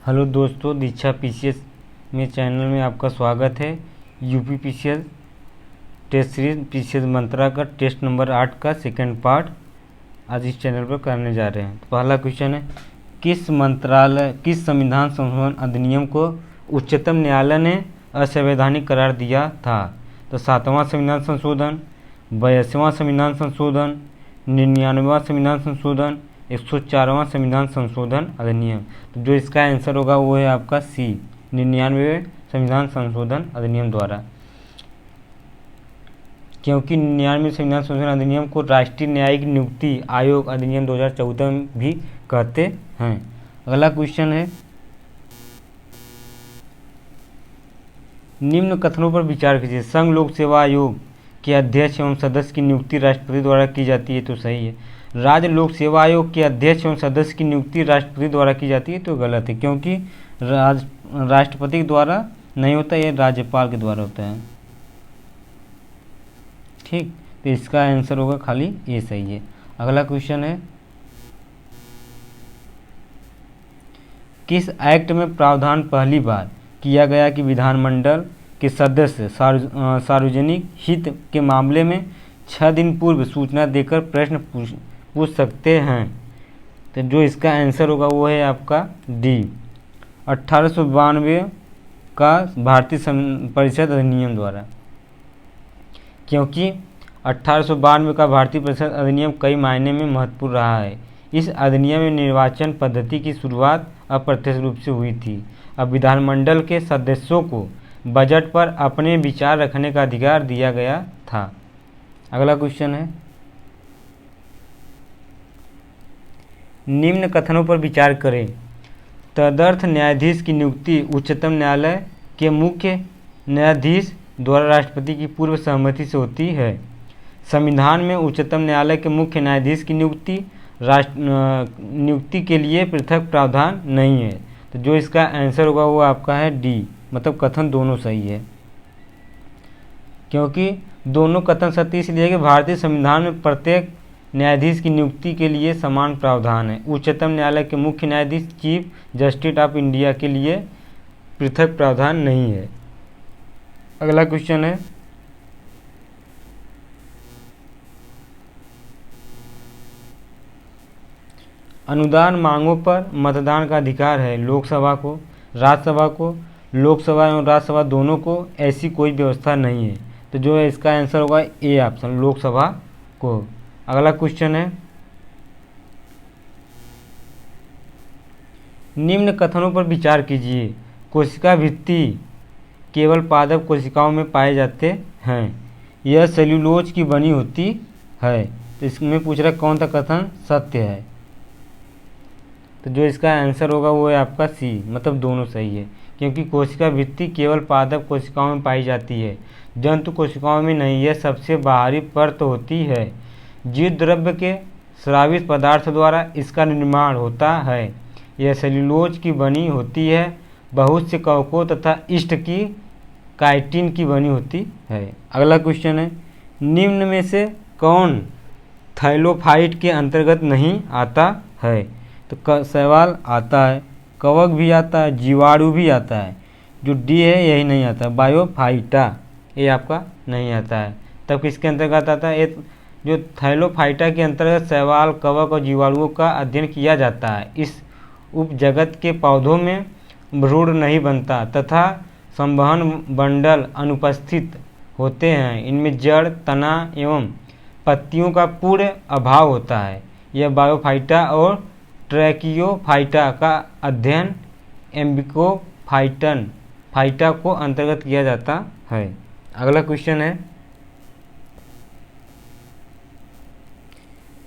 Hello दोस्तों, दीक्षा PCS में channel में आपका स्वागत है। UP PCS test series PCS Mantra का टेस्ट नंबर 8 का सेकंड पार्ट आज इस चैनल पर करने जा रहे हैं। तो पहला क्वेश्चन है, किस संविधान संशोधन अधिनियम को उच्चतम न्यायालय ने असंवैधानिक करार दिया था? तो 7वां संविधान संशोधन, 82वां संविधान संशोधन, 99वां संविधान संशोधन, 104वां संविधान संशोधन अधिनियम। तो जो इसका आंसर होगा वो है आपका सी, 99वें संविधान संशोधन अधिनियम द्वारा, क्योंकि 99वें संविधान संशोधन अधिनियम को राष्ट्रीय न्यायिक नियुक्ति आयोग अधिनियम 2014 भी कहते हैं। अगला क्वेश्चन है, निम्न कथनों पर विचार कीजिए। संघ लोक सेवा आयोग के अध्यक्ष एवं सदस्य की नियुक्ति राष्ट्रपति द्वारा की जाती है, तो सही है। राज्य लोक सेवा आयोग के अध्यक्ष एवं सदस्य की नियुक्ति राष्ट्रपति द्वारा की जाती है, तो गलत है, क्योंकि राष्ट्रपति के द्वारा नहीं होता, ये राज्यपाल के द्वारा होता है। ठीक, तो इसका आंसर होगा खाली ये सही है। अगला क्वेश्चन है, किस एक्ट में प्रावधान पहली बार किया गया कि विधानमंडल के सदस्य सार्वजनिक हित के मामले में 6 दिन पूर्व सूचना देकर प्रश्न पूछ सकते हैं? तो जो इसका आंसर होगा वो है आपका डी, 1892 का भारतीय परिषद अधिनियम द्वारा, क्योंकि 1892 का भारतीय परिषद अधिनियम कई मायने में महत्वपूर्ण रहा है। इस अधिनियम में निर्वाचन पद्धति की शुरुआत अप्रत्यक्ष रूप से हुई थी। अब विधानमंडल के सदस्यों को बजट पर अपने विचार रखने का अधिकार दिया गया था। अगला क्वेश्चन है, निम्न कथनों पर विचार करें। तदर्थ न्यायाधीश की नियुक्ति उच्चतम न्यायालय के मुख्य न्यायाधीश द्वारा राष्ट्रपति की पूर्व सहमति से होती है। संविधान में उच्चतम न्यायालय के मुख्य न्यायाधीश की नियुक्ति के लिए पृथक प्रावधान नहीं है। तो जो इसका आंसर होगा वो आपका है डी, मतलब कथन दोनों सही है, क्योंकि दोनों कथन सत्य इसलिए कि भारतीय संविधान में प्रत्येक न्यायाधीश की नियुक्ति के लिए समान प्रावधान है। उच्चतम न्यायालय के मुख्य न्यायाधीश चीफ जस्टिस ऑफ इंडिया के लिए पृथक प्रावधान नहीं है। अगला क्वेश्चन है, अनुदान मांगों पर मतदान का अधिकार है लोकसभा को, राज्यसभा को, लोकसभा एवं राज्यसभा दोनों को ऐसी कोई व्यवस्था नहीं है। तो जो है इसका आंसर होगा ए ऑप्शन, लोकसभा को। अगला क्वेश्चन है, निम्न कथनों पर विचार कीजिए। कोशिका भित्ति केवल पादप कोशिकाओं में पाए जाते हैं, यह सेल्यूलोज की बनी होती है। तो इसमें पूछ रहा कौन सा कथन सत्य है? तो जो इसका आंसर होगा वो है आपका सी, मतलब दोनों सही है, क्योंकि कोशिका भित्ति केवल पादप कोशिकाओं में पाई जाती है, जंतु कोशिकाओं में नहीं। यह सबसे बाहरी परत होती है। जीव द्रव्य के स्रावित पदार्थ द्वारा इसका निर्माण होता है। यह सेल्यूलोज की बनी होती है, बहुत से कवकों तथा ईस्ट की काइटिन की बनी होती है। अगला क्वेश्चन है, निम्न में से कौन थाइलोफाइट के अंतर्गत नहीं आता है? तो शैवाल आता है, कवक भी आता है, जीवाणु भी आता है। जो डी है यही नहीं आता, बायोफाइटा, ये आपका नहीं आता है। तब किसके अंतर्गत आता है? जो थाइलोफाइटा के अंतर्गत शैवाल, कवक और जीवाणुओं का अध्ययन किया जाता है। इस उपजगत के पौधों में भ्रूण नहीं बनता तथा संवहन बंडल अनुपस्थित होते हैं। इनमें जड़, तना एवं पत्तियों का पूर्ण अभाव होता है। यह बायोफाइटा और ट्रैकियोफाइटा का अध्ययन फाइटा को अंतर्गत किया जाता है। अगला क्वेश्चन है,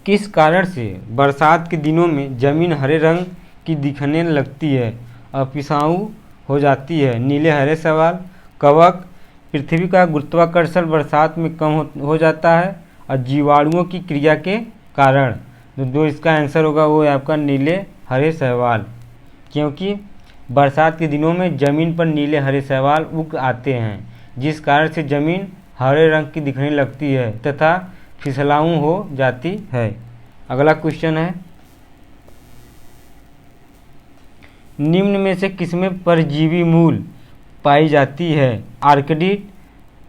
किस कारण से बरसात के दिनों में जमीन हरे रंग की दिखने लगती है और पिसाऊ हो जाती है? नीले हरे शैवाल, कवक, पृथ्वी का गुरुत्वाकर्षण बरसात में कम हो जाता है और जीवाणुओं की क्रिया के कारण। तो जो इसका आंसर होगा वो है आपका नीले हरे शैवाल, क्योंकि बरसात के दिनों में ज़मीन पर नीले हरे शैवाल उग आते हैं, जिस कारण से ज़मीन हरे रंग की दिखने लगती है तथा फिसलाऊ हो जाती है। अगला क्वेश्चन है, निम्न में से किसमें परजीवी मूल पाई जाती है? आर्किड,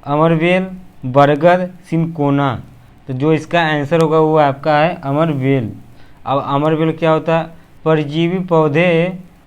अमरबेल, बरगद, सिंकोना। तो जो इसका आंसर होगा वो आपका है अमरबेल। अब अमरबेल क्या होता है? परजीवी पौधे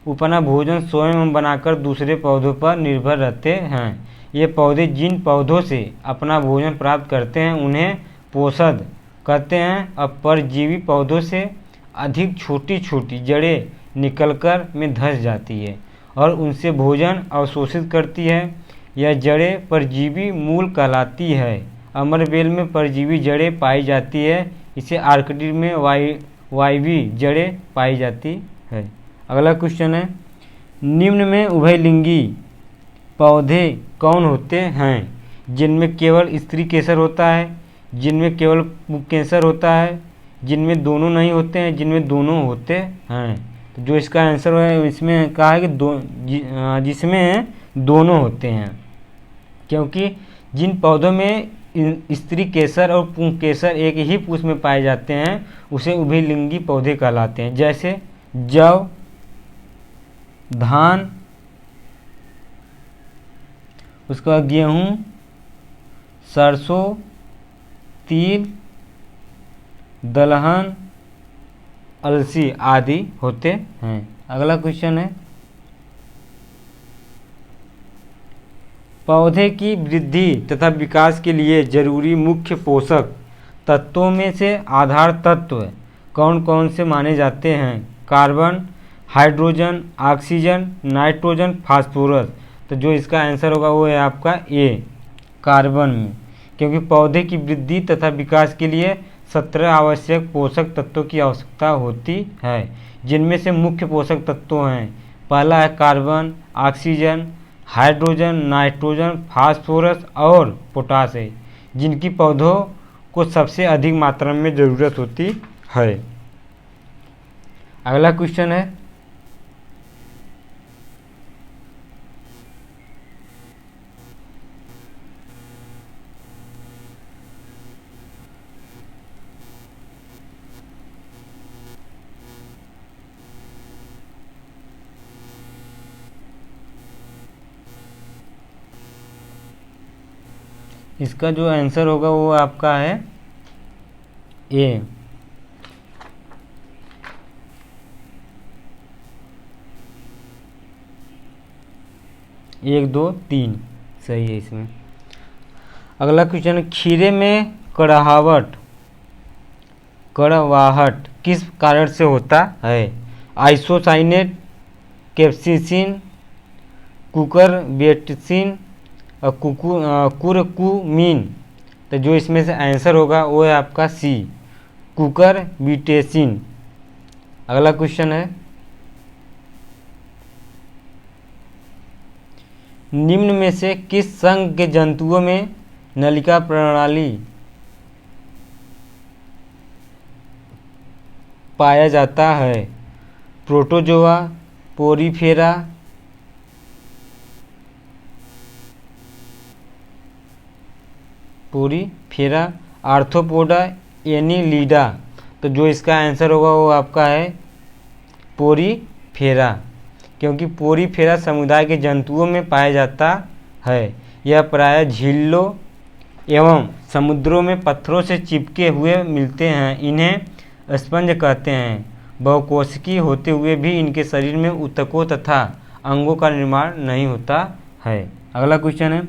अपना भोजन स्वयं बनाकर दूसरे पौधों पर निर्भर रहते हैं। ये पौधे जिन पौधों से अपना भोजन प्राप्त करते हैं उन्हें पोषद कहते हैं। अब परजीवी पौधों से अधिक छोटी छोटी जड़ें निकलकर में धंस जाती है और उनसे भोजन अवशोषित करती है। यह जड़ें परजीवी मूल कहलाती है। अमरबेल में परजीवी जड़ें पाई जाती है। इसे आर्किड में वायवी जड़ें पाई जाती है। अगला क्वेश्चन है, निम्न में उभयलिंगी पौधे कौन होते हैं? जिनमें केवल स्त्री केसर होता है, जिनमें केवल पुंकेसर होता है, जिनमें दोनों नहीं होते हैं, जिनमें दोनों होते हैं। तो जो इसका आंसर है इसमें कहा है कि जिसमें दोनों होते हैं, क्योंकि जिन पौधों में स्त्री केसर और पुंकेसर एक ही पुष्प में पाए जाते हैं उसे उभयलिंगी पौधे कहलाते हैं। जैसे जौ, धान, उसके बाद गेहूँ, सरसों, तिल, दलहन, अलसी आदि होते हैं। अगला क्वेश्चन है, पौधे की वृद्धि तथा विकास के लिए जरूरी मुख्य पोषक तत्वों में से आधार तत्व कौन कौन से माने जाते हैं? Carbon, hydrogen, oxygen, nitrogen, phosphorus. तो जो इसका आंसर होगा वो है आपका ए, कार्बन में, क्योंकि पौधे की वृद्धि तथा विकास के लिए 17 आवश्यक पोषक तत्वों की आवश्यकता होती है, जिनमें से मुख्य पोषक तत्व हैं। पहला है carbon, oxygen, hydrogen, nitrogen, phosphorus और पोटाश है, जिनकी पौधों को सबसे अधिक मात्रा में ज़रूरत होती है। अगला क्वेश्चन है, इसका जो आंसर होगा वो आपका है ए। 1, 2, 3 सही है इसमें। अगला क्वेश्चन है, खीरे में कड़वाहट किस कारण से होता है? आइसोसाइनेट, कैप्सिसिन, कुकुरबिटेसिन और कुरकुमीन। तो जो इसमें से आंसर होगा वो है आपका सी, कुकुरबिटेसिन। अगला क्वेश्चन है, निम्न में से किस संघ के जंतुओं में नलिका प्रणाली पाया जाता है? Protozoa, Porifera, arthropoda, Annelida. तो जो इसका आंसर होगा वो आपका है पोरीफेरा, क्योंकि पोरीफेरा समुदाय के जंतुओं में पाया जाता है। यह प्रायः झीलों एवं समुद्रों में पत्थरों से चिपके हुए मिलते हैं। इन्हें स्पंज कहते हैं। बहुकोशिकीय होते हुए भी इनके शरीर में ऊतकों तथा अंगों का निर्माण नहीं होता है। अगला क्वेश्चन है,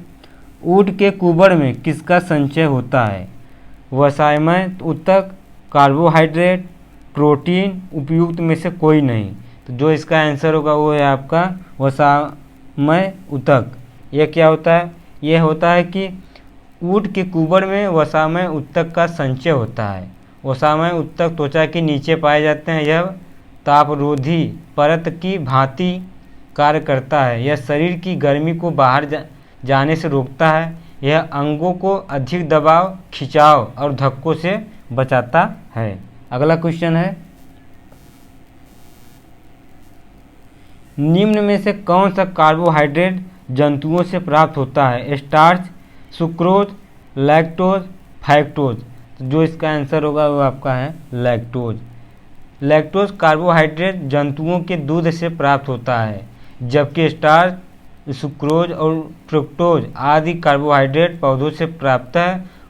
ऊँट के कुबड़ में किसका संचय होता है? वसामय ऊतक, कार्बोहाइड्रेट, प्रोटीन, उपयुक्त में से कोई नहीं। तो जो इसका आंसर होगा वो है आपका वसामय ऊतक। यह क्या होता है? यह होता है कि ऊँट के कुबड़ में वसामय ऊतक का संचय होता है। वसामय ऊतक त्वचा के नीचे पाए जाते हैं। यह तापरोधी परत की भांति कार्य करता है। यह शरीर की गर्मी को बाहर जाने से रोकता है। यह अंगों को अधिक दबाव, खिंचाव और धक्कों से बचाता है। अगला क्वेश्चन है, निम्न में से कौन सा कार्बोहाइड्रेट जंतुओं से प्राप्त होता है? Starch, sucrose, lactose, फैक्टोज। तो जो इसका आंसर होगा वो आपका है लैक्टोज। लैक्टोज कार्बोहाइड्रेट जंतुओं के दूध से प्राप्त होता है, जबकि स्टार्च, सुक्रोज और फ्रुक्टोज आदि कार्बोहाइड्रेट पौधों से प्राप्त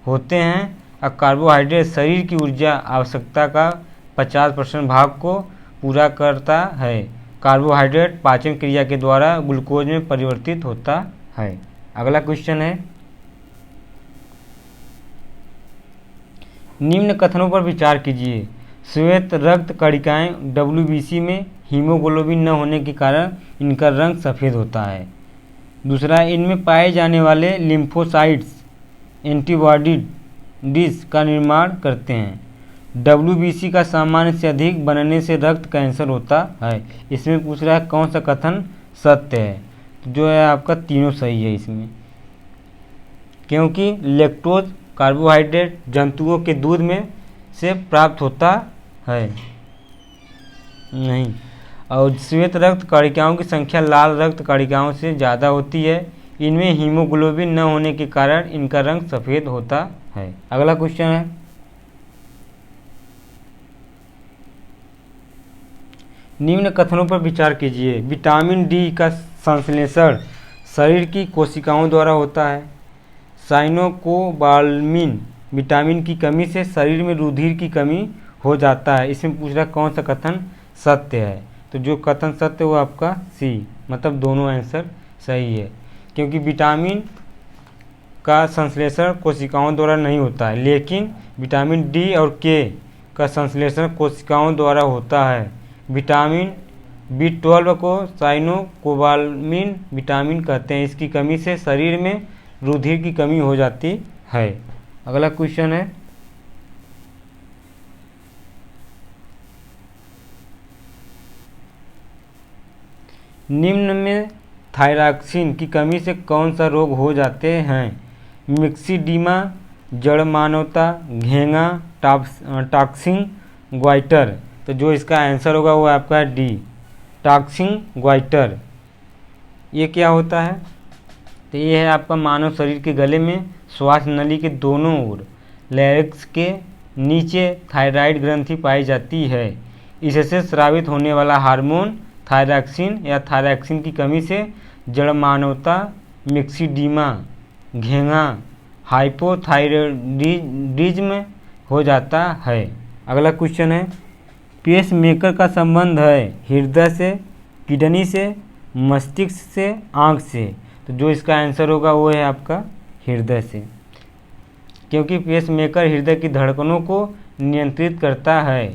होते हैं। और कार्बोहाइड्रेट शरीर की ऊर्जा आवश्यकता का 50% भाग को पूरा करता है। कार्बोहाइड्रेट पाचन क्रिया के द्वारा ग्लूकोज में परिवर्तित होता है। अगला क्वेश्चन है, निम्न कथनों पर विचार कीजिए। श्वेत रक्त कणिकाएं WBC में हीमोग्लोबिन न होने के कारण इनका रंग सफ़ेद होता है। दूसरा, इनमें पाए जाने वाले लिम्फोसाइट्स एंटीबॉडीज का निर्माण करते हैं। WBC का सामान्य से अधिक बनने से रक्त कैंसर होता है। इसमें पूछ रहा है कौन सा कथन सत्य है, तो जो है आपका तीनों सही है इसमें, क्योंकि लैक्टोज कार्बोहाइड्रेट जंतुओं के दूध में से प्राप्त होता है नहीं। और श्वेत रक्त कणिकाओं की संख्या लाल रक्त कणिकाओं से ज़्यादा होती है। इनमें हीमोग्लोबिन न होने के कारण इनका रंग सफ़ेद होता है। अगला क्वेश्चन है, निम्न कथनों पर विचार कीजिए। विटामिन डी का संश्लेषण शरीर की कोशिकाओं द्वारा होता है। साइनोकोबाल्मिन विटामिन की कमी से शरीर में रुधिर की कमी हो जाता है। इसमें पूछ रहा कौन सा कथन सत्य है, तो जो कथन सत्य है वो आपका सी, मतलब दोनों आंसर सही है, क्योंकि विटामिन का संश्लेषण कोशिकाओं द्वारा नहीं होता है, लेकिन विटामिन डी और के का संश्लेषण कोशिकाओं द्वारा होता है। विटामिन B12 को साइनोकोबाल्मिन विटामिन कहते हैं। इसकी कमी से शरीर में रुधिर की कमी हो जाती है। अगला क्वेश्चन है, निम्न में थायरॉक्सिन की कमी से कौन सा रोग हो जाते हैं? मिक्सिडीमा, जड़मानवता, घेंगा, टॉक्सिन ग्वाइटर। तो जो इसका आंसर होगा वो आपका डी, टॉक्सिन ग्वाइटर। ये क्या होता है? तो ये है आपका मानव शरीर के गले में श्वास नली के दोनों ओर लैरिक्स के नीचे थायराइड ग्रंथि पाई जाती है। इससे स्रावित होने वाला हार्मोन थायरॉक्सिन या थायरॉक्सिन की कमी से जड़मानवता, मिक्सिडीमा, घेंगा, हाइपोथायरॉयडिज्म हो जाता है। अगला क्वेश्चन है, पेसमेकर का संबंध है हृदय से, किडनी से, मस्तिष्क से, आँख से। तो जो इसका आंसर होगा वो है आपका हृदय से, क्योंकि पेसमेकर हृदय की धड़कनों को नियंत्रित करता है।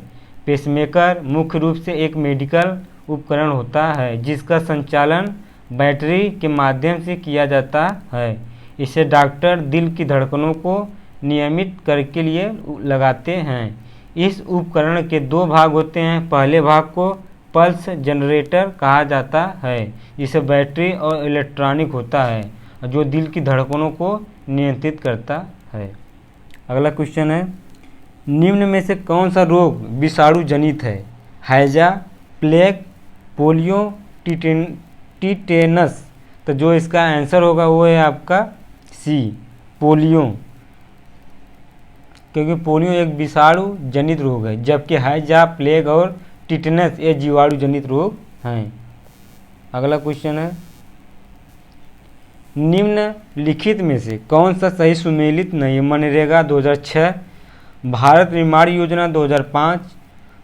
पेसमेकर मुख्य रूप से एक मेडिकल उपकरण होता है जिसका संचालन बैटरी के माध्यम से किया जाता है। इसे डॉक्टर दिल की धड़कनों को नियमित करके लिए लगाते हैं। इस उपकरण के दो भाग होते हैं। पहले भाग को पल्स जनरेटर कहा जाता है, जिसे बैटरी और इलेक्ट्रॉनिक होता है, जो दिल की धड़कनों को नियंत्रित करता है। अगला क्वेश्चन है, निम्न में से कौन सा रोग विषाणु जनित है? हैजा, प्लेग, पोलियो, टिटेनस। तो जो इसका आंसर होगा वो है आपका सी, पोलियो, क्योंकि पोलियो एक विषाणु जनित रोग है, जबकि हैजा, प्लेग और टिटेनस ये जीवाणु जनित रोग हैं। अगला क्वेश्चन है, निम्नलिखित में से कौन सा सही सुमेलित नहीं है? मनरेगा 2006, भारत निर्माण योजना 2005,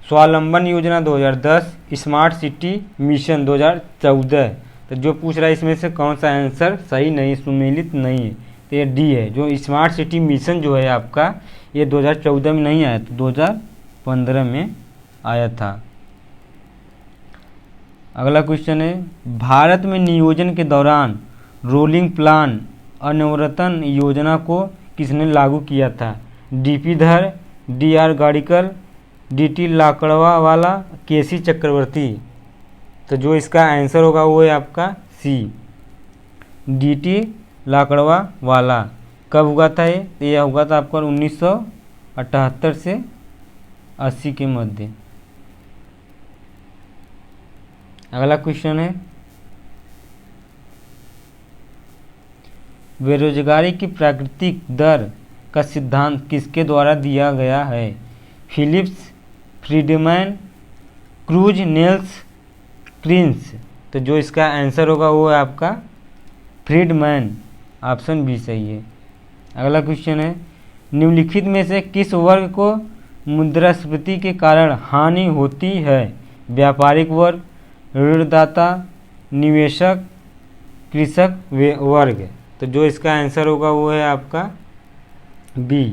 स्वावलंबन योजना 2010, स्मार्ट सिटी मिशन 2014। तो जो पूछ रहा है इसमें से कौन सा आंसर सही नहीं, सुमेलित नहीं है, तो ये डी है। जो स्मार्ट सिटी मिशन जो है आपका ये 2014 में नहीं आया, तो 2015 में आया था। अगला क्वेश्चन है, भारत में नियोजन के दौरान रोलिंग प्लान अनवरतन योजना को किसने लागू किया था? डीपी धर, डीआर गाड़ीकर, डीटी लाकड़वाला, केसी चक्रवर्ती। तो जो इसका आंसर होगा वो है आपका सी, डीटी लाकड़वाला। कब हुआ था ये? तो यह हुआ था आपका 1978 से 80 के मध्य। अगला क्वेश्चन है, बेरोजगारी की प्राकृतिक दर का सिद्धांत किसके द्वारा दिया गया है? फिलिप्स, फ्रीडमैन, क्रूज नेल्स क्रीन्स। तो जो इसका आंसर होगा वो है आपका फ्रीडमैन, ऑप्शन बी सही है। अगला क्वेश्चन है, निम्नलिखित में से किस वर्ग को मुद्रास्फीति के कारण हानि होती है? व्यापारिक वर्ग, ऋणदाता, निवेशक, कृषक वर्ग। तो जो इसका आंसर होगा वो है आपका बी,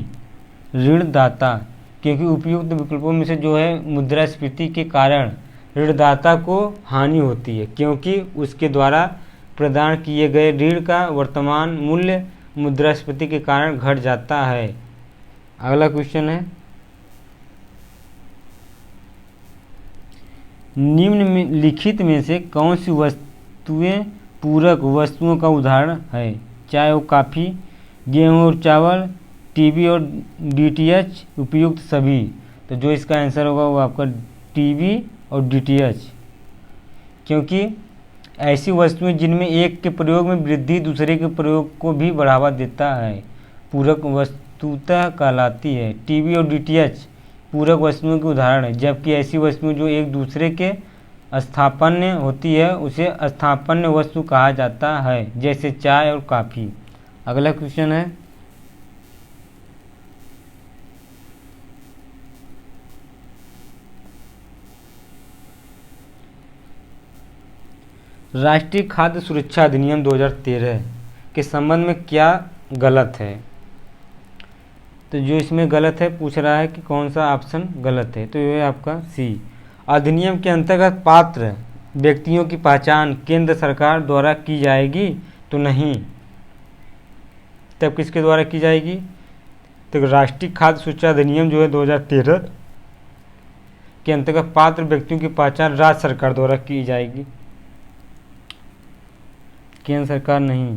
ऋणदाता, क्योंकि उपयुक्त विकल्पों में से जो है मुद्रास्फीति के कारण ऋणदाता को हानि होती है, क्योंकि उसके द्वारा प्रदान किए गए ऋण का वर्तमान मूल्य मुद्रास्फीति के कारण घट जाता है। अगला क्वेश्चन है, निम्नलिखित में से कौन सी वस्तुएं पूरक वस्तुओं का उदाहरण है? चाय और कॉफ़ी, गेहूं और चावल, टीवी और डीटीएच, उपयुक्त सभी। तो जो इसका आंसर होगा वो आपका टीवी और डीटीएच, क्योंकि ऐसी वस्तुएं जिनमें एक के प्रयोग में वृद्धि दूसरे के प्रयोग को भी बढ़ावा देता है पूरक वस्तुतः कहलाती है। टीवी और डीटीएच पूरक वस्तुओं के उदाहरण है, जबकि ऐसी वस्तुएं जो एक दूसरे के स्थापन्य होती है उसे स्थापन्य वस्तु कहा जाता है, जैसे चाय और कॉफ़ी। अगला क्वेश्चन है, राष्ट्रीय खाद्य सुरक्षा अधिनियम 2013 के संबंध में क्या गलत है? तो जो इसमें गलत है पूछ रहा है कि कौन सा ऑप्शन गलत है, तो ये है आपका सी। अधिनियम के अंतर्गत पात्र व्यक्तियों की पहचान केंद्र सरकार द्वारा की जाएगी, तो नहीं। तब किसके द्वारा की जाएगी? तो राष्ट्रीय खाद्य सुरक्षा अधिनियम जो है 2013 के अंतर्गत पात्र व्यक्तियों की पहचान राज्य सरकार द्वारा की जाएगी, केंद्र सरकार नहीं,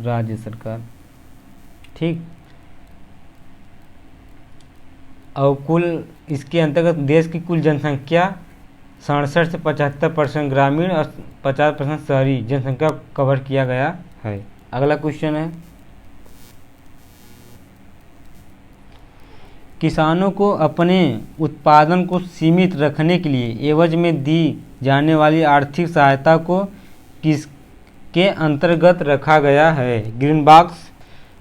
राज्य सरकार। ठीक। और कुल इसके अंतर्गत देश की कुल जनसंख्या 67 से 75% ग्रामीण और 50% शहरी जनसंख्या कवर किया गया है। अगला क्वेश्चन है, किसानों को अपने उत्पादन को सीमित रखने के लिए एवज में दी जाने वाली आर्थिक सहायता को किसके अंतर्गत रखा गया है? Green box,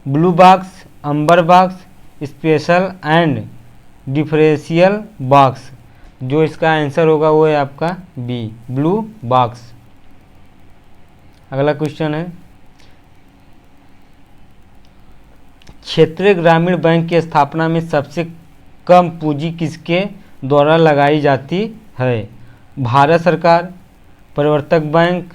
blue box, Ambar box, special and differential box. जो इसका आंसर होगा वो है आपका बी, ब्लू बॉक्स। अगला क्वेश्चन है, क्षेत्रीय ग्रामीण बैंक की स्थापना में सबसे कम पूंजी किसके द्वारा लगाई जाती है? भारत सरकार, प्रवर्तक बैंक,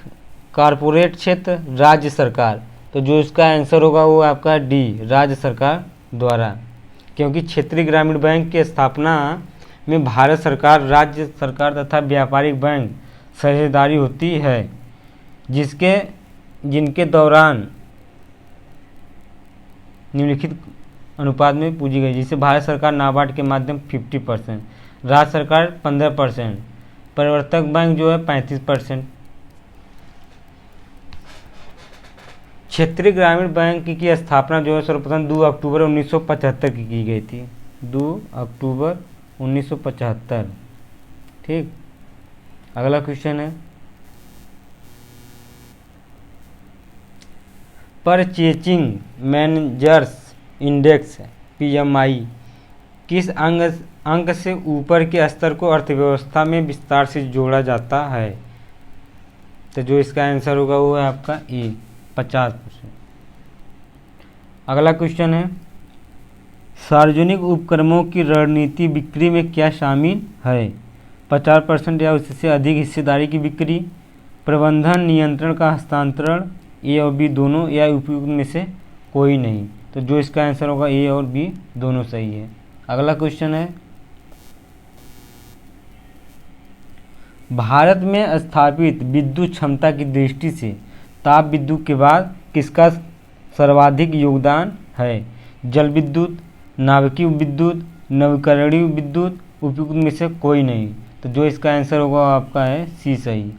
कॉरपोरेट क्षेत्र, राज्य सरकार। तो जो इसका आंसर होगा वो आपका डी, राज्य सरकार द्वारा, क्योंकि क्षेत्रीय ग्रामीण बैंक की स्थापना में भारत सरकार, राज्य सरकार तथा व्यापारिक बैंक साझेदारी होती है, जिनके दौरान निम्नलिखित अनुपात में पूंजी गई, जिसे भारत सरकार नाबार्ड के माध्यम 50%, राज्य सरकार 15%, प्रवर्तक बैंक जो है 35%। क्षेत्रीय ग्रामीण बैंक की स्थापना जो है सर्वप्रथम 2 अक्टूबर 1975 की गई थी, 2 अक्टूबर 1975। ठीक। अगला क्वेश्चन है, परचेजिंग मैनेजर्स इंडेक्स पीएमआई किस अंक से ऊपर के स्तर को अर्थव्यवस्था में विस्तार से जोड़ा जाता है? तो जो इसका आंसर होगा वो है आपका ए, 50%। अगला क्वेश्चन है, सार्वजनिक उपक्रमों की रणनीति बिक्री में क्या शामिल है? 50% या उससे अधिक हिस्सेदारी की बिक्री, प्रबंधन नियंत्रण का हस्तांतरण, ए और बी दोनों, या उपयुक्त में से कोई नहीं। तो जो इसका आंसर होगा ए और बी दोनों सही है। अगला क्वेश्चन है, भारत में स्थापित विद्युत क्षमता की दृष्टि से ताप विद्युत के बाद किसका सर्वाधिक योगदान है? जल विद्युत, नाभिकीय विद्युत, नवीकरणीय विद्युत, उपयुक्त में से कोई नहीं। तो जो इसका आंसर होगा आपका है सी सही,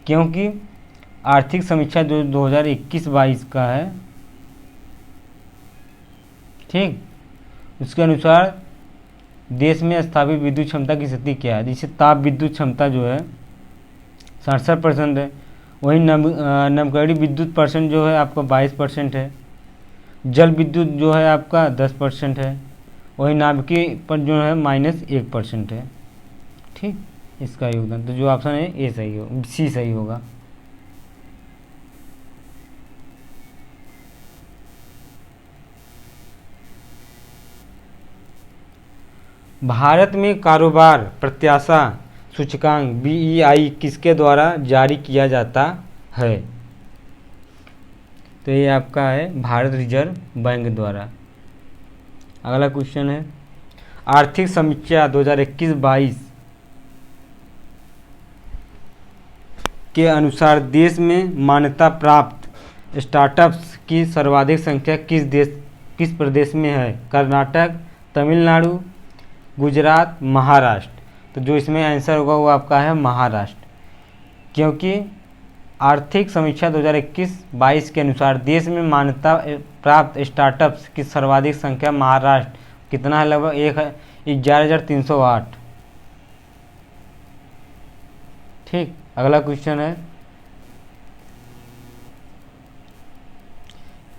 क्योंकि आर्थिक समीक्षा जो 2021-22 का है, ठीक, उसके अनुसार देश में स्थापित विद्युत क्षमता की स्थिति क्या है? जिससे ताप विद्युत क्षमता जो है 67% है। वहीं नवकरणीय विद्युत परसेंट जो है आपका 22% है। जल विद्युत जो है आपका 10% है। वहीं नाभिकीय पर जो है -1% है। ठीक, इसका योगदान, तो जो ऑप्शन है ए सही हो, सी सही होगा। भारत में कारोबार प्रत्याशा सूचकांक BEI किसके द्वारा जारी किया जाता है? तो ये आपका है भारत रिजर्व बैंक द्वारा। अगला क्वेश्चन है, आर्थिक समीक्षा 2021-22 के अनुसार देश में मान्यता प्राप्त स्टार्टअप्स की सर्वाधिक संख्या किस प्रदेश में है? कर्नाटक, तमिलनाडु, गुजरात, महाराष्ट्र। तो जो इसमें आंसर होगा वो आपका है महाराष्ट्र, क्योंकि आर्थिक समीक्षा 2021-22 के अनुसार देश में मान्यता प्राप्त स्टार्टअप्स की सर्वाधिक संख्या महाराष्ट्र कितना है? लगभग 11,308। ठीक, अगला क्वेश्चन है,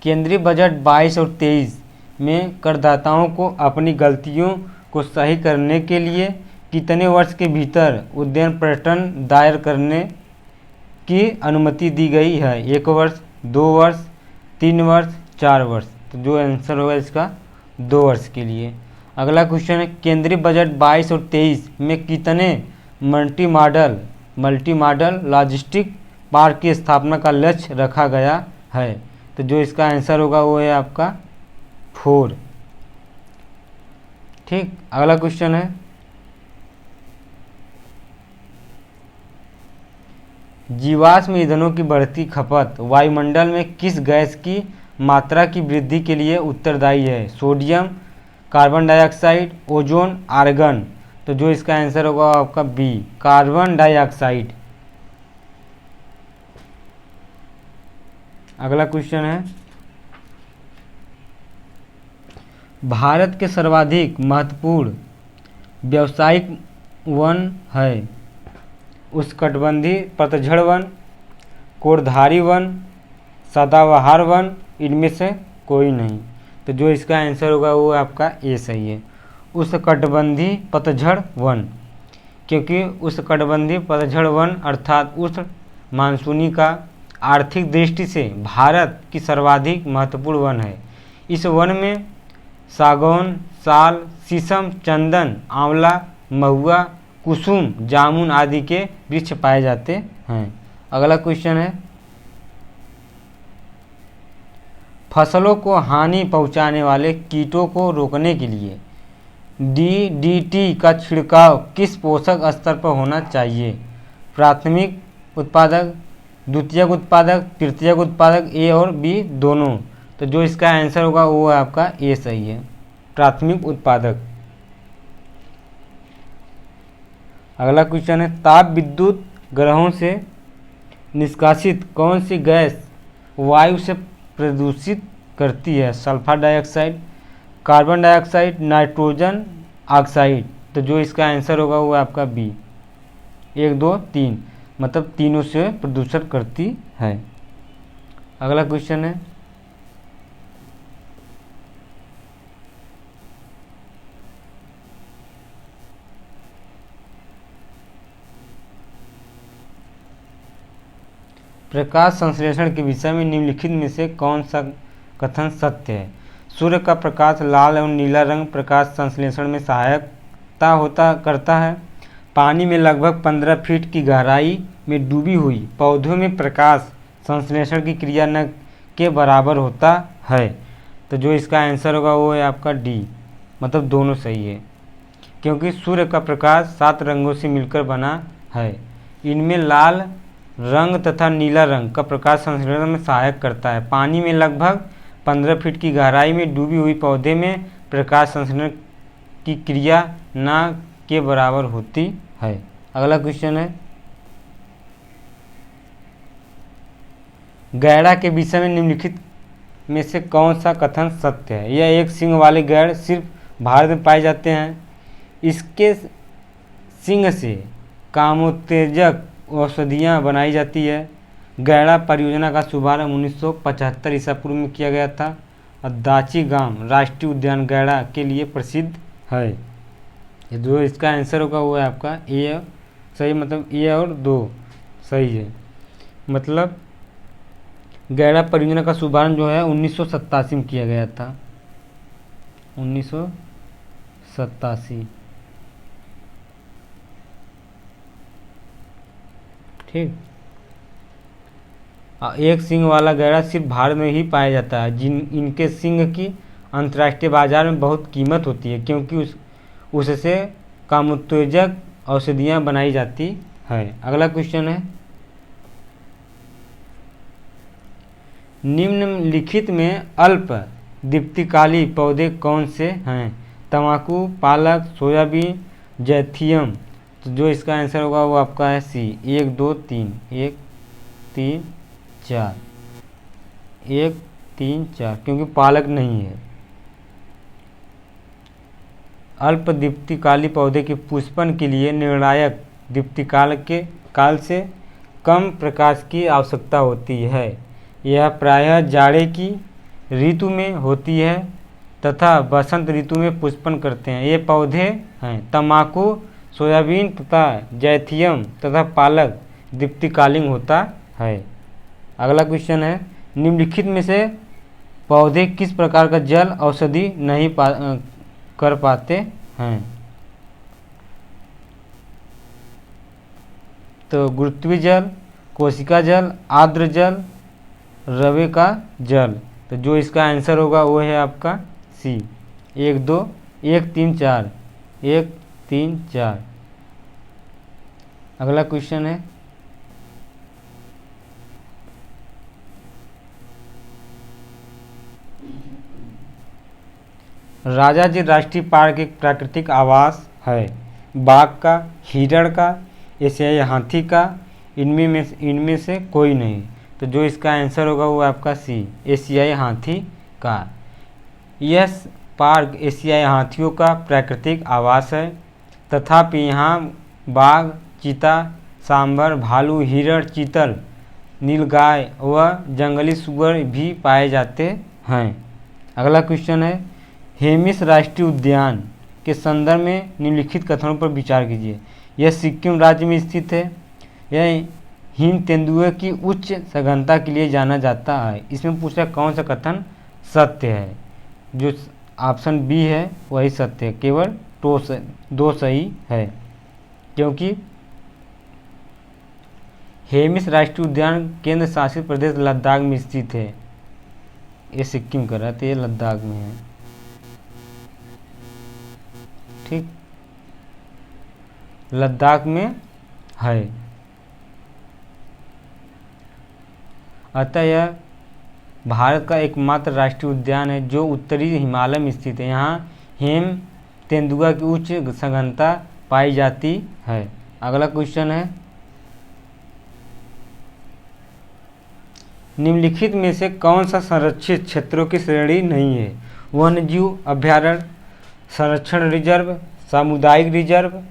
केंद्रीय बजट 22 और 23 में करदाताओं को अपनी गलतियों को सही करने के लिए कितने वर्ष के भीतर उद्यान पर्यटन दायर करने की अनुमति दी गई है? 1 वर्ष, 2 वर्ष, 3 वर्ष, 4 वर्ष। तो जो आंसर होगा इसका 2 वर्ष के लिए। अगला क्वेश्चन है, केंद्रीय बजट 22 और 23 में कितने मल्टी मॉडल लॉजिस्टिक पार्क की स्थापना का लक्ष्य रखा गया है? तो जो इसका आंसर होगा वो है आपका 4। ठीक, अगला क्वेश्चन है, जीवाश्म ईंधनों की बढ़ती खपत वायुमंडल में किस गैस की मात्रा की वृद्धि के लिए उत्तरदायी है? Sodium, carbon dioxide, ozone, argon. तो जो इसका आंसर होगा आपका बी, कार्बन डाइऑक्साइड। अगला क्वेश्चन है, भारत के सर्वाधिक महत्वपूर्ण व्यावसायिक वन है? उष्णकटिबंधीय पतझड़ वन, कोरधारी वन, सदाबहार वन, इनमें से कोई नहीं। तो जो इसका आंसर होगा वो आपका ए सही है, उष्णकटिबंधीय पतझड़ वन, क्योंकि उष्णकटिबंधीय पतझड़ वन अर्थात उष्ण मानसूनी का आर्थिक दृष्टि से भारत की सर्वाधिक महत्वपूर्ण वन है। इस वन में सागौन, साल, शीशम, चंदन, आंवला, महुआ, कुसुम, जामुन आदि के वृक्ष पाए जाते हैं। अगला क्वेश्चन है, फसलों को हानि पहुंचाने वाले कीटों को रोकने के लिए DDT का छिड़काव किस पोषक स्तर पर होना चाहिए? प्राथमिक उत्पादक, द्वितीयक उत्पादक, तृतीयक उत्पादक, ए और बी दोनों। तो जो इसका आंसर होगा वो आपका ए सही है, प्राथमिक उत्पादक। अगला क्वेश्चन है, ताप विद्युत ग्रहों से निष्कासित कौन सी गैस वायु से प्रदूषित करती है? Sulphur dioxide, carbon dioxide, nitrogen oxide. तो जो इसका आंसर होगा वो आपका बी, 1, 2, 3, मतलब तीनों से प्रदूषण करती है। अगला क्वेश्चन है, प्रकाश संश्लेषण के विषय में निम्नलिखित में से कौन सा कथन सत्य है? सूर्य का प्रकाश लाल एवं नीला रंग प्रकाश संश्लेषण में सहायता करता है। पानी में लगभग 15 फीट की गहराई में डूबी हुई पौधों में प्रकाश संश्लेषण की क्रिया न के बराबर होता है। तो जो इसका आंसर होगा वो है आपका डी, मतलब दोनों सही है, क्योंकि सूर्य का प्रकाश 7 रंगों से मिलकर बना है। इनमें लाल रंग तथा नीला रंग का प्रकाश संश्लेषण में सहायक करता है। पानी में लगभग 15 फीट की गहराई में डूबी हुई पौधे में प्रकाश संश्लेषण की क्रिया न के बराबर होती है। अगला क्वेश्चन है, गैड़ा के विषय में निम्नलिखित में से कौन सा कथन सत्य है? यह एक सींग वाले गैड़ सिर्फ भारत में पाए जाते हैं। इसके सिंग से कामोत्तेजक औषधियाँ बनाई जाती है। गैड़ा परियोजना का शुभारंभ 1975 ईसा पूर्व में किया गया था और दाची गांव राष्ट्रीय उद्यान गैड़ा के लिए प्रसिद्ध है। ये जो इसका आंसर होगा वो है आपका ए सही, मतलब ए और 2 सही है। मतलब गैड़ा परियोजना का शुभारंभ जो है 1987 में किया गया था, 1987। ठीक। एक सींग वाला गैड़ा सिर्फ भारत में ही पाया जाता है। इनके सींग की अंतर्राष्ट्रीय बाजार में बहुत कीमत होती है क्योंकि उससे कामोत्तेजक औषधियाँ बनाई जाती है। अगला क्वेश्चन है, निम्नलिखित में अल्प दीप्तिकाली पौधे कौन से हैं? तंबाकू, पालक, सोयाबीन, जैथियम। तो जो इसका आंसर होगा वो आपका है सी, 1 2 3, 1 3 4, 1 3 4, क्योंकि पालक नहीं है। अल्प दीप्तिकाली पौधे के पुष्पन के लिए निर्णायक दीप्तिकाल के काल से कम प्रकाश की आवश्यकता होती है। यह प्रायः जाड़े की ऋतु में होती है तथा बसंत ऋतु में पुष्पन करते हैं। ये पौधे हैं तंबाकू, सोयाबीन तथा जैथियम तथा पालक दीप्तिकालीन होता है। अगला क्वेश्चन है, निम्नलिखित में से पौधे किस प्रकार का जल औषधि नहीं कर पाते हैं? तो गुरुत्वीय जल, कोशिका जल, आर्द्र जल, रवे का जल। तो जो इसका आंसर होगा वो है आपका सी, 1 2 1 3 4, 1 3 4। अगला क्वेश्चन है, राजाजी राष्ट्रीय पार्क एक प्राकृतिक आवास है। बाघ का, हिरण का, एशियाई हाथी का, इनमें से कोई नहीं। तो जो इसका आंसर होगा वो आपका सी, एशियाई हाथी का। यह पार्क एशियाई हाथियों का प्राकृतिक आवास है। तथापि यहाँ बाघ, चीता, सांभर, भालू, हिरण, चीतल, नीलगाय व जंगली सुअर भी पाए जाते हैं। अगला क्वेश्चन है, हेमिस राष्ट्रीय उद्यान के संदर्भ में निम्नलिखित कथनों पर विचार कीजिए। यह सिक्किम राज्य में स्थित है। यह हिम तेंदुए की उच्च सघनता के लिए जाना जाता है। इसमें पूछा कौन सा कथन सत्य है? जो ऑप्शन बी है वही सत्य है, केवल 2 सही है। क्योंकि हेमिस राष्ट्रीय उद्यान केंद्र शासित प्रदेश लद्दाख में स्थित है। ये सिक्किम कर रहा है तो ये लद्दाख में है। ठीक, लद्दाख में है। अतः यह भारत का एकमात्र राष्ट्रीय उद्यान है जो उत्तरी हिमालय में स्थित है। यहाँ हेम तेंदुआ की उच्च सघनता पाई जाती है। अगला क्वेश्चन है, निम्नलिखित में से कौन सा संरक्षित क्षेत्रों की श्रेणी नहीं है? वन्यजीव अभ्यारण्य, संरक्षण रिजर्व, सामुदायिक रिजर्व,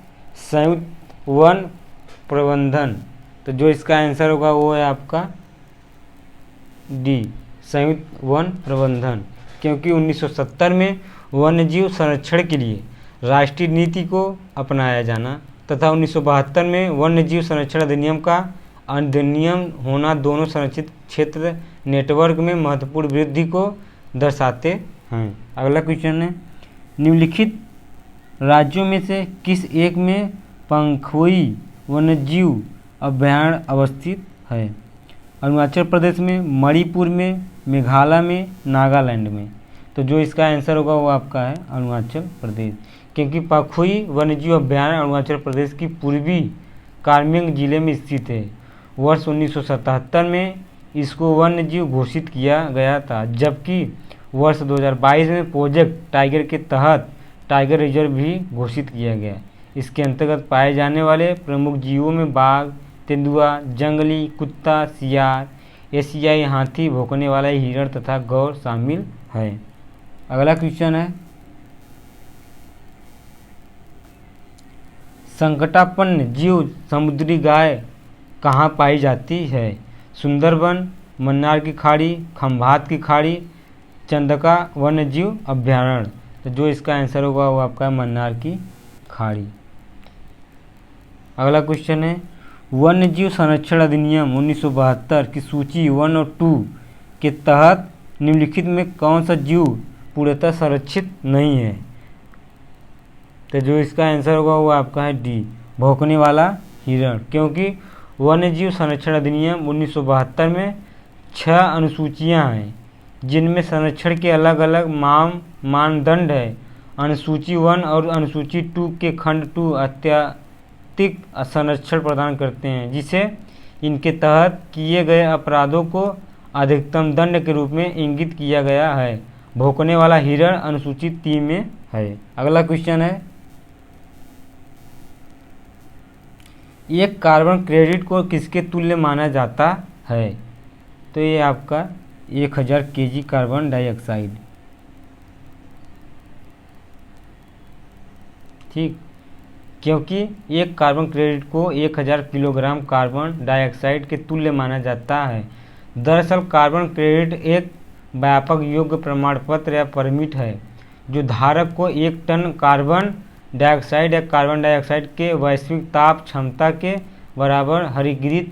संयुक्त वन प्रबंधन। तो जो इसका आंसर होगा वो है आपका डी, संयुक्त वन प्रबंधन। क्योंकि 1970 में वन्यजीव संरक्षण के लिए राष्ट्रीय नीति को अपनाया जाना तथा 1972 में वन्यजीव संरक्षण अधिनियम का अधिनियम होना दोनों संरक्षित क्षेत्र नेटवर्क में महत्वपूर्ण वृद्धि को दर्शाते हैं। अगला क्वेश्चन है, निम्नलिखित राज्यों में से किस एक में पंखोई वन्यजीव अभयारण्य अवस्थित है? अरुणाचल प्रदेश में, मणिपुर में, मेघालय में, नागालैंड में। तो जो इसका आंसर होगा वो आपका है अरुणाचल प्रदेश। क्योंकि पंखोई वन्यजीव अभयारण्य अरुणाचल प्रदेश की पूर्वी कार्मेंग जिले में स्थित है। वर्ष 1977 में इसको वन्यजीव घोषित किया गया था, जबकि वर्ष 2022 में प्रोजेक्ट टाइगर के तहत टाइगर रिजर्व भी घोषित किया गया। इसके अंतर्गत पाए जाने वाले प्रमुख जीवों में बाघ, तेंदुआ, जंगली कुत्ता, सियार, एशियाई हाथी, भौंकने वाला हिरण तथा गौर शामिल है। अगला क्वेश्चन है, संकटापन्न जीव समुद्री गाय कहाँ पाई जाती है? सुंदरबन, मन्नार की खाड़ी, खंभात की खाड़ी, चंदका वन्य जीव अभ्यारण्य। तो जो इसका आंसर होगा वो आपका है मन्नार की खाड़ी। अगला क्वेश्चन है, वन्य जीव संरक्षण अधिनियम 1972 की सूची 1 और 2 के तहत निम्नलिखित में कौन सा जीव पूर्णतः संरक्षित नहीं है? तो जो इसका आंसर होगा वो आपका है डी, भौंकने वाला हिरण। क्योंकि वन्य जीव संरक्षण अधिनियम 1972 में 6 अनुसूचियां हैं जिनमें संरक्षण के अलग अलग मानदंड है। अनुसूची 1 और अनुसूची 2 के खंड 2 अत्यधिक संरक्षण प्रदान करते हैं, जिसे इनके तहत किए गए अपराधों को अधिकतम दंड के रूप में इंगित किया गया है। भौंकने वाला हिरण अनुसूची 3 में है। अगला क्वेश्चन है, एक कार्बन क्रेडिट को किसके तुल्य माना जाता है? तो ये आपका 1000 kg कार्बन डाइऑक्साइड। ठीक, क्योंकि एक कार्बन क्रेडिट को 1000 किलोग्राम कार्बन डाइऑक्साइड के तुल्य माना जाता है। दरअसल कार्बन क्रेडिट एक व्यापक योग्य प्रमाण पत्र या परमिट है जो धारक को 1 टन कार्बन डाइऑक्साइड या कार्बन डाइऑक्साइड के वैश्विक ताप क्षमता के बराबर हरितगृह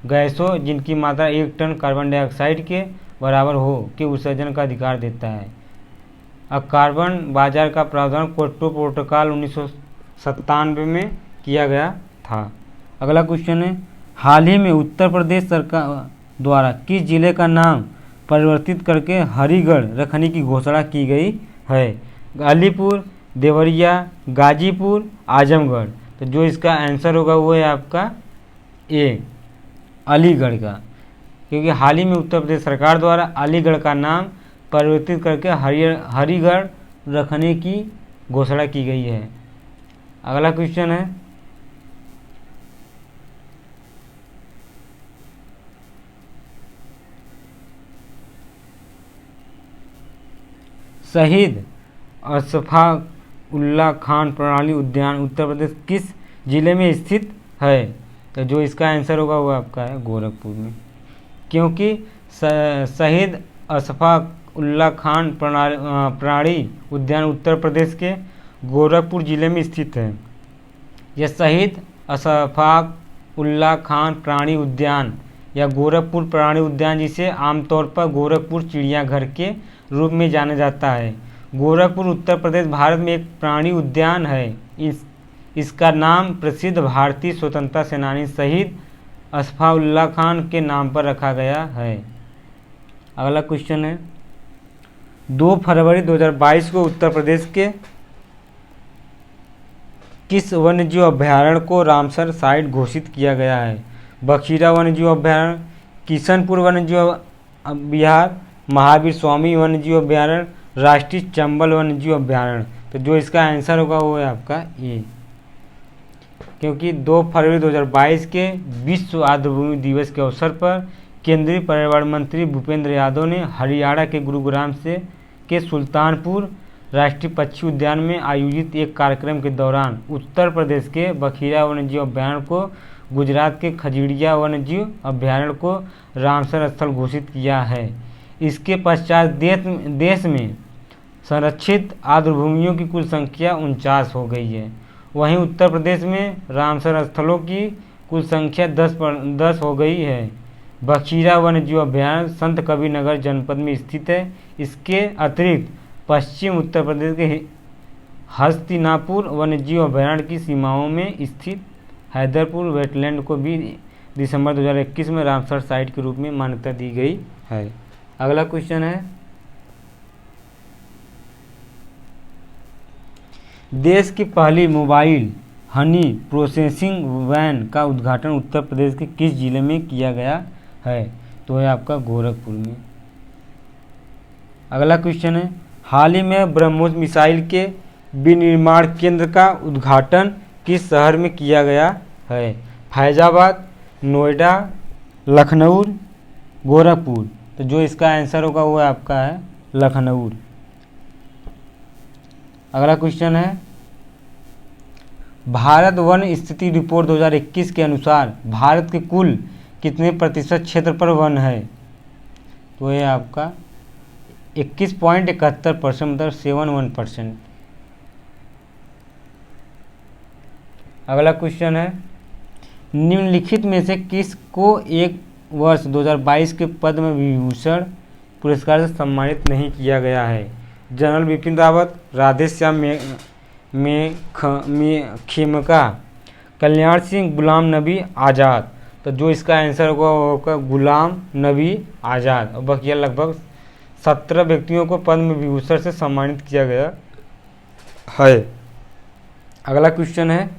गैसों जिनकी मात्रा 1 टन कार्बन डाइऑक्साइड के बराबर हो के उत्सर्जन का अधिकार देता है। अब कार्बन बाजार का प्रावधान क्योटो प्रोटोकॉल 1997 में किया गया था। अगला क्वेश्चन है, हाल ही में उत्तर प्रदेश सरकार द्वारा किस जिले का नाम परिवर्तित करके हरिगढ़ रखने की घोषणा की गई है? अलीपुर, देवरिया, गाजीपुर, आजमगढ़। तो जो इसका आंसर होगा वो है आपका ए, अलीगढ़ का। क्योंकि हाल ही में उत्तर प्रदेश सरकार द्वारा अलीगढ़ का नाम परिवर्तित करके हरिगढ़ रखने की घोषणा की गई है। अगला क्वेश्चन है, शहीद अशफाक उल्लाह खान प्रणाली उद्यान उत्तर प्रदेश किस जिले में स्थित है? तो जो इसका आंसर होगा वो आपका है गोरखपुर में। क्योंकि शहीद अशफाक उल्लाह खान प्राणी उद्यान उत्तर प्रदेश के गोरखपुर जिले में स्थित है। यह शहीद अशफाक उल्लाह खान प्राणी उद्यान या गोरखपुर प्राणी उद्यान, जिसे आमतौर पर गोरखपुर चिड़ियाघर के रूप में जाना जाता है, गोरखपुर उत्तर प्रदेश भारत में एक प्राणी उद्यान है। इसका नाम प्रसिद्ध भारतीय स्वतंत्रता सेनानी शहीद अशफाक उल्लाह खान के नाम पर रखा गया है। अगला क्वेश्चन है, 2 फरवरी 2022 को उत्तर प्रदेश के किस वन्यजीव अभ्यारण्य को रामसर साइट घोषित किया गया है? बखीरा वन्यजीव अभ्यारण्य, किशनपुर वन्यजीव विहार, महावीर स्वामी वन्यजीव अभ्यारण्य, राष्ट्रीय चंबल वन्यजीव अभ्यारण्य। तो जो इसका आंसर होगा वो है आपका ए। क्योंकि 2 फरवरी 2022 के विश्व आर्द्रभूमि दिवस के अवसर पर केंद्रीय पर्यावरण मंत्री भूपेंद्र यादव ने हरियाणा के गुरुग्राम के सुल्तानपुर राष्ट्रीय पक्षी उद्यान में आयोजित एक कार्यक्रम के दौरान उत्तर प्रदेश के बखीरा वन्यजीव अभ्यारण्य को, गुजरात के खजूरिया वन्यजीव अभ्यारण्य को रामसर स्थल घोषित किया है। इसके पश्चात देश में संरक्षित आर्द्रभूमियों की कुल संख्या 49 हो गई है। वहीं उत्तर प्रदेश में रामसर स्थलों की कुल संख्या 10 हो गई है। बखीरा वन्यजीव अभ्यारण्य संत कबीर नगर जनपद में स्थित है। इसके अतिरिक्त पश्चिम उत्तर प्रदेश के हस्तिनापुर वन्यजीव अभ्यारण्य की सीमाओं में स्थित हैदरपुर वेटलैंड को भी दिसंबर 2021 में रामसर साइट के रूप में मान्यता दी गई है। अगला क्वेश्चन है, देश की पहली मोबाइल हनी प्रोसेसिंग वैन का उद्घाटन उत्तर प्रदेश के किस जिले में किया गया है? तो है आपका गोरखपुर में। अगला क्वेश्चन है, हाल ही में ब्रह्मोस मिसाइल के विनिर्माण केंद्र का उद्घाटन किस शहर में किया गया है? फैजाबाद, नोएडा, लखनऊ, गोरखपुर। तो जो इसका आंसर होगा वो आपका है लखनऊ। अगला क्वेश्चन है, भारत वन स्थिति रिपोर्ट 2021 के अनुसार भारत के कुल कितने प्रतिशत क्षेत्र पर वन है? तो ये आपका 21.71%, मतलब 71%। अगला क्वेश्चन है, निम्नलिखित में से किसको एक वर्ष 2022 के पद्म विभूषण पुरस्कार से सम्मानित नहीं किया गया है? जनरल बिपिन रावत, राधेश्याम खेमका, कल्याण सिंह, गुलाम नबी आज़ाद। तो जो इसका आंसर होगा वो होगा गुलाम नबी आज़ाद। और बकिया लगभग 17 व्यक्तियों को पद्म विभूषण से सम्मानित किया गया है। अगला क्वेश्चन है,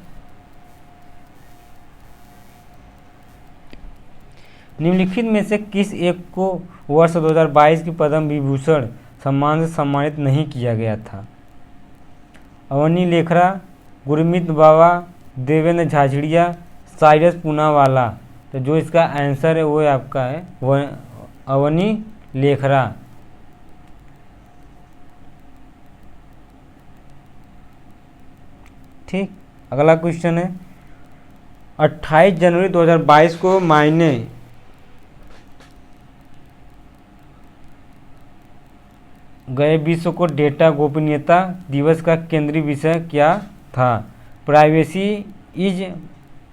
निम्नलिखित में से किस एक को वर्ष 2022 की पद्म विभूषण सम्मान से सम्मानित नहीं किया गया था? अवनी लेखरा, गुरमीत बाबा, देवेंद्र झाझड़िया, साइरस पूनावाला। तो जो इसका आंसर है वो आपका है वह अवनी लेखरा। ठीक। अगला क्वेश्चन है, 28 जनवरी 2022 को मायने गए विश्व को डेटा गोपनीयता दिवस का केंद्रीय विषय क्या था? Privacy is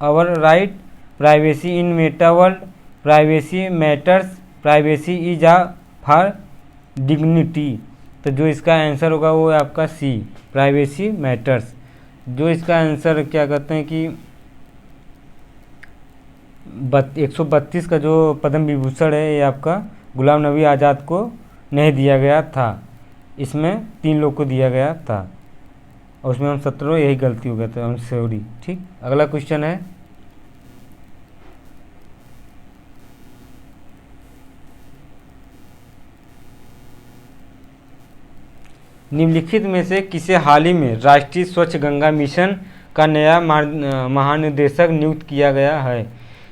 our right, privacy in metaworld, privacy matters, privacy is a for dignity. तो जो इसका आंसर होगा वो है आपका सी, प्राइवेसी मैटर्स। जो इसका आंसर क्या कहते हैं कि 132 का जो पद्म विभूषण है ये आपका गुलाम नबी आज़ाद को नहीं दिया गया था, इसमें 3 लोग को दिया गया था और उसमें हम 17 यही गलती हो गया था, हम सॉरी। ठीक। अगला क्वेश्चन है, निम्नलिखित में से किसे हाल ही में राष्ट्रीय स्वच्छ गंगा मिशन का नया महानिदेशक नियुक्त किया गया है?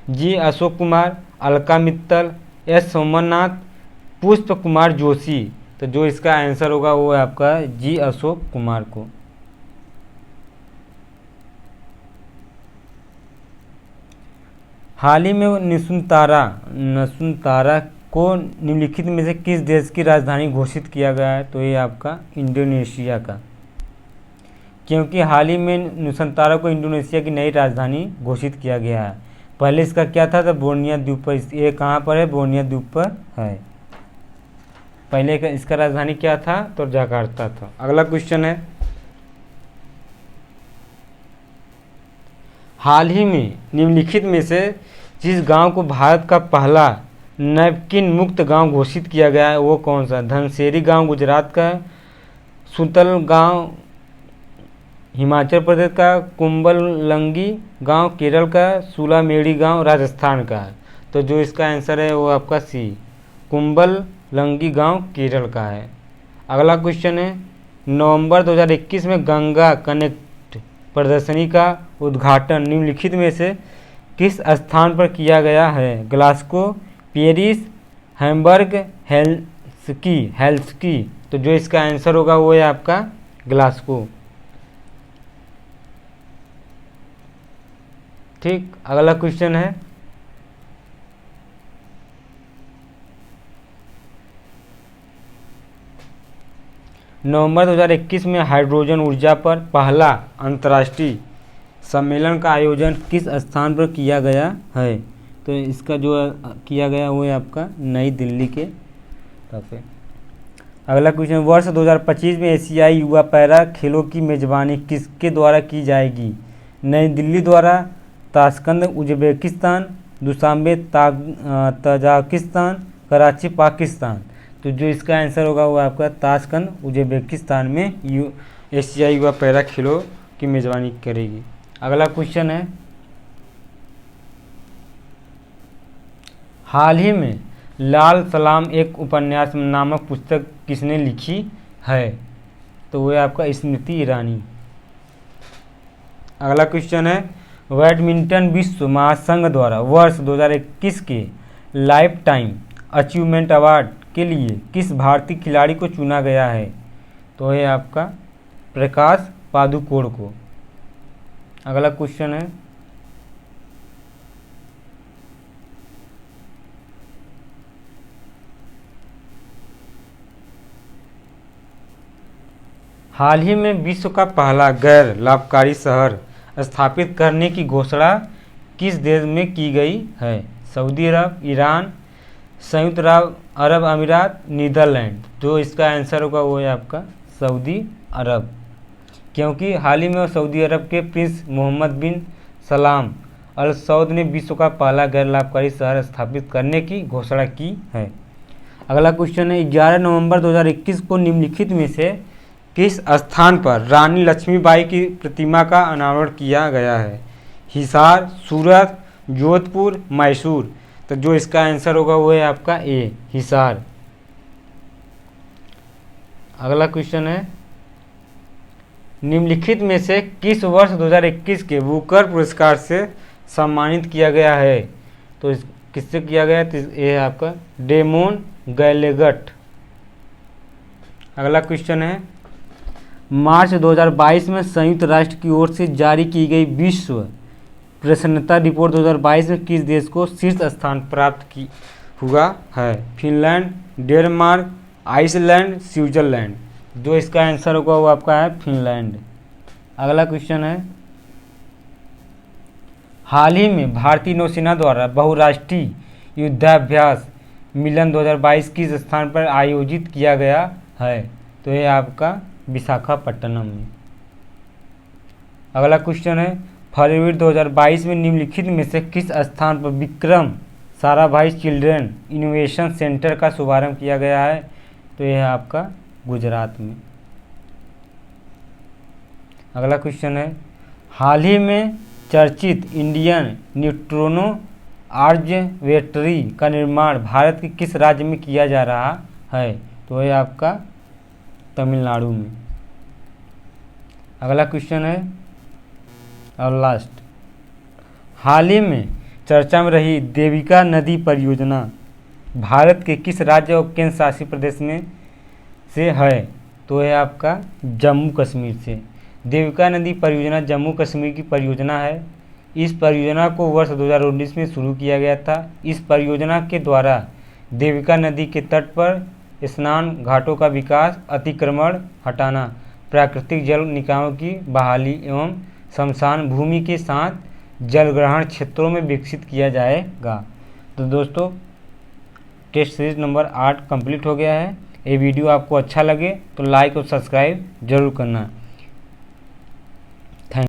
जी अशोक कुमार, अलका मित्तल, एस सोमनाथ, पुष्प कुमार जोशी। तो जो इसका आंसर होगा वो है आपका जी अशोक कुमार को। हाल ही में नसुनतारा को निम्नलिखित में से किस देश की राजधानी घोषित किया गया है? तो ये आपका इंडोनेशिया का, क्योंकि हाल ही में नुसंतारा को इंडोनेशिया की नई राजधानी घोषित किया गया है। पहले इसका क्या था? तो बोर्निया द्वीप पर, ये कहाँ पर है? बोर्निया द्वीप पर है। पहले इसका राजधानी क्या था? तो जकार्ता था। अगला क्वेश्चन है, हाल ही में निम्नलिखित में से जिस गांव को भारत का पहला नैपकिन मुक्त गांव घोषित किया गया है वो कौन सा? धनसेरी गांव गुजरात का है, सुतल गांव हिमाचल प्रदेश का, कुंबलंगी गांव केरल का, सुलामेड़ी गांव राजस्थान का है। तो जो इसका आंसर है वो आपका सी, कुंबलंगी गांव केरल का है। अगला क्वेश्चन है, नवंबर 2021 में गंगा कनेक्ट प्रदर्शनी का उद्घाटन निम्नलिखित में से किस स्थान पर किया गया है? Glasgow, Paris, Hamburg, Helsinki. तो जो इसका आंसर होगा वो है आपका ग्लासगो। ठीक। अगला क्वेश्चन है, नवंबर 2021 में हाइड्रोजन ऊर्जा पर पहला अंतर्राष्ट्रीय सम्मेलन का आयोजन किस स्थान पर किया गया है? तो इसका जो किया गया वो है आपका नई दिल्ली के तरफ। अगला क्वेश्चन, वर्ष 2025 में एशियाई युवा पैरा खेलों की मेजबानी किसके द्वारा की जाएगी? नई दिल्ली द्वारा, Tashkent Uzbekistan, Dushanbe Tajikistan, Karachi Pakistan. तो जो इसका आंसर होगा वो आपका ताशकंद उज्बेकिस्तान में एशियाई युवा पैरा खेलों की मेजबानी करेगी। अगला क्वेश्चन है, हाल ही में लाल सलाम एक उपन्यास नामक पुस्तक किसने लिखी है? तो वो है आपका स्मृति ईरानी। अगला क्वेश्चन है, बैडमिंटन विश्व महासंघ द्वारा वर्ष 2021 के लाइफ टाइम अचीवमेंट अवार्ड के लिए किस भारतीय खिलाड़ी को चुना गया है? तो है आपका प्रकाश पादुकोण को। अगला क्वेश्चन है, हाल ही में विश्व का पहला गैर लाभकारी शहर स्थापित करने की घोषणा किस देश में की गई है? सऊदी अरब, ईरान, संयुक्त अरब अमीरात, नीदरलैंड। जो इसका आंसर होगा वो है आपका सऊदी अरब, क्योंकि हाल ही में सऊदी अरब के प्रिंस मोहम्मद बिन सलाम अल सऊद ने विश्व का पहला गैर लाभकारी शहर स्थापित करने की घोषणा की है। अगला क्वेश्चन है, 11 नवंबर 2021 को निम्नलिखित में से किस स्थान पर रानी लक्ष्मीबाई की प्रतिमा का अनावरण किया गया है? हिसार, सूरत, जोधपुर, मैसूर। तो जो इसका आंसर होगा वो है आपका ए, हिसार। अगला क्वेश्चन है, निम्नलिखित में से किस वर्ष 2021 के बुकर पुरस्कार से सम्मानित किया गया है? तो किससे किया गया? तो ये है आपका डेमोन गैलेगट। अगला क्वेश्चन है, मार्च 2022 में संयुक्त राष्ट्र की ओर से जारी की गई विश्व प्रसन्नता रिपोर्ट 2022 में किस देश को शीर्ष स्थान प्राप्त हुआ है? Finland, Denmark, Iceland, Switzerland. जो इसका आंसर होगा वो आपका है फिनलैंड। अगला क्वेश्चन है, हाल ही में भारतीय नौसेना द्वारा बहुराष्ट्रीय युद्धाभ्यास मिलन 2022 किस स्थान पर आयोजित किया गया है? तो ये आपका विशाखापट्टनम में। अगला क्वेश्चन है, फरवरी 2022 में निम्नलिखित में से किस स्थान पर Vikram Sarabhai children innovation centre का शुभारंभ किया गया है? तो यह है आपका गुजरात में। अगला क्वेश्चन है, हाल ही में चर्चित इंडियन न्यूट्रिनो ऑब्जर्वेटरी का निर्माण भारत के किस राज्य में किया जा रहा है? तो यह आपका तमिलनाडु में। अगला क्वेश्चन है और लास्ट, हाल ही में चर्चा में रही देविका नदी परियोजना भारत के किस राज्य और केंद्र शासित प्रदेश में से है? तो है आपका जम्मू कश्मीर से। देविका नदी परियोजना जम्मू कश्मीर की परियोजना है। इस परियोजना को वर्ष 2019 में शुरू किया गया था। इस परियोजना के द्वारा देविका नदी के तट पर स्नान घाटों का विकास, अतिक्रमण हटाना, प्राकृतिक जल निकायों की बहाली एवं शमशान भूमि के साथ जलग्रहण क्षेत्रों में विकसित किया जाएगा। तो दोस्तों, टेस्ट सीरीज नंबर 8 कंप्लीट हो गया है। ये वीडियो आपको अच्छा लगे तो लाइक और सब्सक्राइब जरूर करना।